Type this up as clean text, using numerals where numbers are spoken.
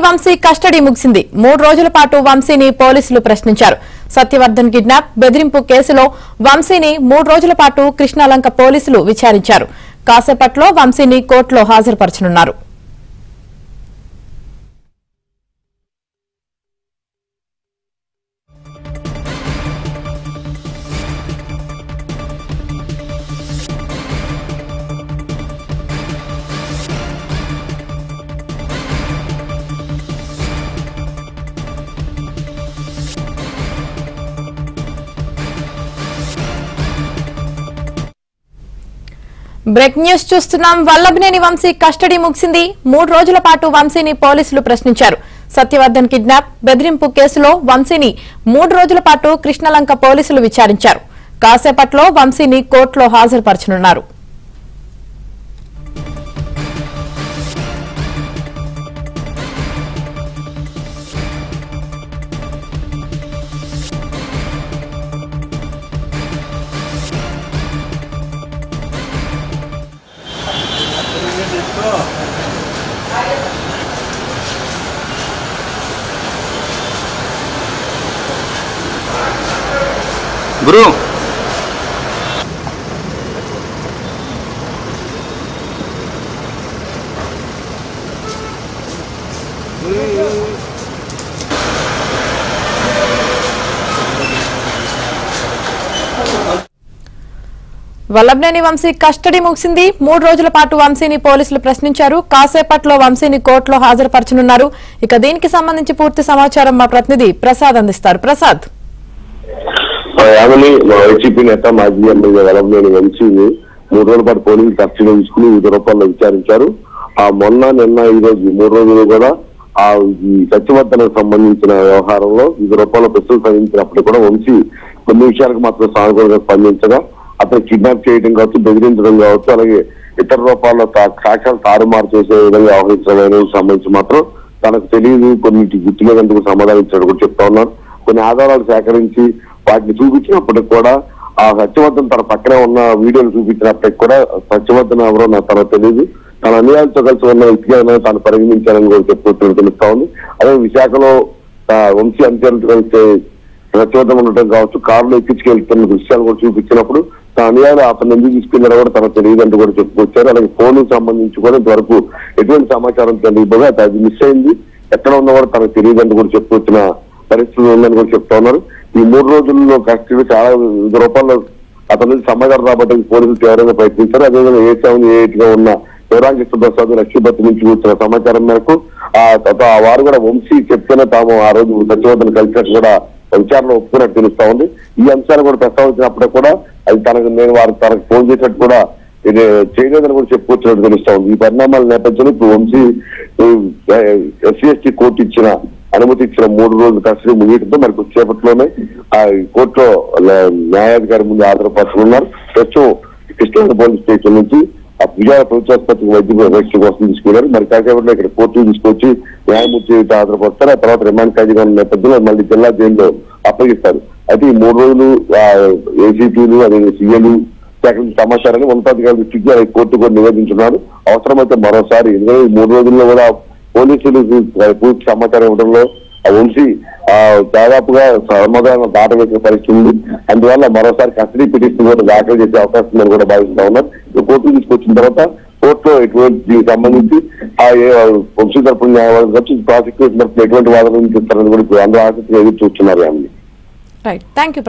Vamsi custody ముగిసింది. 3 రోజుల పాటు వంశీని పోలీసులు ప్రశ్నించారు. సత్యవర్ధన్ కిడ్నాప్ బెదిరింపు కేసులో వంశీని 3 రోజుల పాటు కృష్ణాలంక పోలీసులు విచారించారు. కాసేపట్లో వంశీని కోర్టులో హాజరుపరచనున్నారు. బ్రేక్ న్యూస్ చూస్తున్నాం. వల్లభనేని వంశీ కస్టడీ ముగిసింది. 3 రోజుల పాటు వంశీని పోలీసులు ప్రశ్నించారు. సత్యవర్ధన్ కిడ్నాప్ బెదిరింపు కేసులో వంశీని 3 రోజుల పాటు కృష్ణలంక పోలీసులు విచారించారు. కాసేపట్లో వంశీని కోర్టులో హాజరుపరచనున్నారు. గురు వల్లభనేని వంశీ కస్టడీ ముగిసింది. 3 రోజుల పాటు వంశీని పోలీసులు ప్రశ్నించారు. కాసేపట్లో వంశీని కోర్టులో హాజరుపరచనున్నారు. ఇక దీనికి సంబంధించి పూర్తి సమాచారం మా ప్రతినిధి ప్రసాద్ అందిస్తారు. ప్రసాద్, వైసీపీ నేత మాజీ ఎమ్మెల్యే వల్లభనేని వంశీని 3 రోజుల పాటు పోలీసులు కస్టడీ తీసుకుని వివిధ రూపాల్లో విచారించారు. మొన్న నిన్న ఈ రోజు 3 రోజులు కూడా ఈ సత్యవర్ధనకు సంబంధించిన వ్యవహారంలో వివిధ రూపాల్లో ప్రశ్నలు సాధించినప్పుడు కూడా వంశీ కొన్ని విషయాలకు మాత్రం సానుకూలంగా స్పందించగా అతను కిడ్నాప్ చేయడం కావచ్చు, బెదిరించడం కావచ్చు, అలాగే ఇతర రూపాల్లో సాక్ష్యాలు తారుమారు చేసే విధంగా వ్యవహరించడం సంబంధించి మాత్రం తనకు తెలియదు, కొన్నింటి గుర్తులేదందుకు సమాధానించాడు కూడా చెప్తా ఉన్నారు. కొన్ని ఆధారాలు సేకరించి వాటిని చూపించినప్పటికి కూడా ఆ సత్యవర్ధన్ తన పక్కనే ఉన్న వీడియోలు చూపించినప్పటికి కూడా సత్యవర్ధన్ ఎవరో తనకు తెలియదు, తన అన్యాయాలతో కలిసి ఉన్న వ్యక్తిగా తాను పరిగణించాలని కూడా చెప్పుకుంటూ తెలుస్తా ఉంది. అదే విశాఖలో వంశీ అంత్యాలతో కలిసి సత్యవర్ధన్ ఉండటం కావచ్చు, కారులో ఎక్కించుకెళ్తున్న దృశ్యాలు కూడా చూపించినప్పుడు తన అన్యాయాలు అతను ఎందుకు తీసుకెళ్లారో కూడా తనకు తెలియదు అంటూ కూడా చెప్పుకొచ్చారు. అలాగే ఫోన్కు సంబంధించి కూడా ఇంతవరకు ఎటువంటి సమాచారం తెలియదు, అది మిస్ అయింది, ఎక్కడ ఉన్నా కూడా తనకు తెలియదు అంటూ కూడా చెప్పుకొచ్చిన పరిస్థితులు ఉందని కూడా చెప్తా ఉన్నారు. ఈ 3 రోజుల్లో కస్టడీ చాలా వివిధ రూపాల్లో అతని నుంచి సమాచారం రాబట్టడానికి పోలీసులు తీవ్రంగా ప్రయత్నించారు. అదేవిధంగా A7, A8 గా ఉన్న శివరాంకృష్ణ ప్రసాద్, లక్ష్మీపతి నుంచి వచ్చిన సమాచారం మేరకు వారు కూడా వంశీ చెప్తేనే తాము ఆ రోజు సత్యవర్ధన్ కలిసినట్టు కూడా విచారణలో ఒప్పుకున్నట్టు తెలుస్తా ఉంది. ఈ అంశాలు కూడా ప్రస్తావించినప్పుడు కూడా అది తనకు ఫోన్ చేసినట్టు కూడా ఇది చేయలేదని కూడా చెప్పుకొచ్చినట్టు తెలుస్తా ఉంది. ఈ పరిణామాల నేపథ్యంలో ఇప్పుడు వంశీ SC/ST కోర్టు అనుమతి ఇచ్చిన 3 రోజుల కస్టడీ ముగియడంతో మరి కొద్దిసేపట్లోనే ఆ కోర్టులో న్యాయాధికారి ముందు హాజరుపరచనున్నారు. ప్రస్తుతం కృష్ణా పోలీస్ స్టేషన్ నుంచి ఆ విజయ ప్రభుత్వాసుపత్రికి వైద్య కోసం తీసుకెళ్లారు. మరి కాసేపట్లో ఇక్కడ కోర్టుకు తీసుకొచ్చి న్యాయమూర్తి హాజరుపరుస్తారు. ఆ తర్వాత రిమాండ్ ఖైదీగా ఉన్న నేపథ్యంలో మళ్ళీ జిల్లా జైల్లో అప్పగిస్తారు. అయితే ఈ 3 రోజులు ACPలు అదే CAలు సేకరించిన సమాచారాన్ని ఉన్నతాధికారుల దృష్టికి కోర్టు కూడా నివేదించున్నారు. అవసరమైతే మరోసారి ఎందుకంటే ఈ 3 రోజుల్లో కూడా పోలీసులు పూర్తి సమాచారం ఇవ్వడంలో వంశీ దాదాపుగా సమాధానం దాటవేసిన పరిస్థితి ఉంది. అందువల్ల మరోసారి కస్టడీ పిటిషన్ కూడా దాఖలు చేసే అవకాశం ఉందని కూడా భావిస్తా ఉన్నారు. కోర్టుకు తీసుకొచ్చిన తర్వాత కోర్టులో ఎటువంటి దీనికి సంబంధించి వంశీ తరపున న్యాయవాదులు వచ్చి ప్రాసిక్యూషన్ తరపున ఎటువంటి వాదనలు ఇస్తారని కూడా అందరూ ఆసక్తిగా ఎదురు చూస్తున్నారు. Right, thank you.